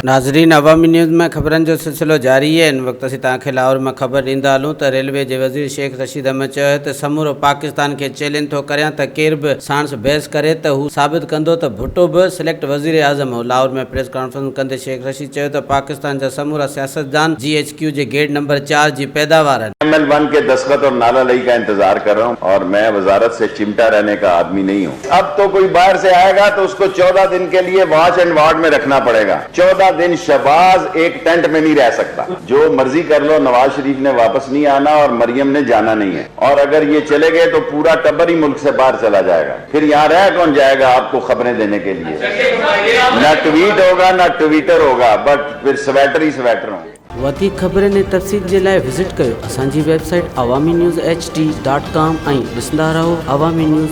नाज़रीन, अवामी न्यूज़ में ख़बरनि जो सिलसिलो जारी है। इन वक्त असीं तव्हांखे लाहौर में ख़बर ॾींदा हलूं त रेलवे जे वज़ीर शेख रशीद अहमद चयो है त समूरो पाकिस्तान खे चैलेंज थो करियां त केर बि साणुसि बहस करे त हू साबित कंदो त भुट्टो बि सिलेक्ट वज़ीर आज़म हो। लाहौर में प्रेस कॉन्फ्रेंस कंदे शेख रशीद चयो त पाकिस्तान जा समूरा सियासतदान GHQ जे गेट नंबर 4 जी पैदावार आहिनि। ML1 के दस्तखत और नाला लई का इंतजार कर रहा हूँ और मैं वजारत से चिमटा रहने का आदमी नहीं हूँ। अब तो कोई बाहर से आएगा तो उसको 14 दिन के लिए वॉच एंड वार्ड में रखना पड़ेगा। 14 दिन शहबाज एक टेंट में नहीं रह सकता। जो मर्जी कर लो, नवाज शरीफ ने वापस नहीं आना और मरियम ने जाना नहीं है। और अगर ये चले गए तो पूरा टब्बर ही मुल्क से बाहर चला जाएगा। फिर यहाँ रह कौन जाएगा आपको खबरें देने के लिए? न ट्वीट होगा न ट्विटर होगा, बट फिर स्वेटर ही स्वेटर होंगे। वधीक ख़बरनि ऐं तफ़सील जे लाइ विज़िट कयो असांजी वेबसाइट awamiNewsHD.com ऐं ॾिसंदा रहो अवामी न्यूज़।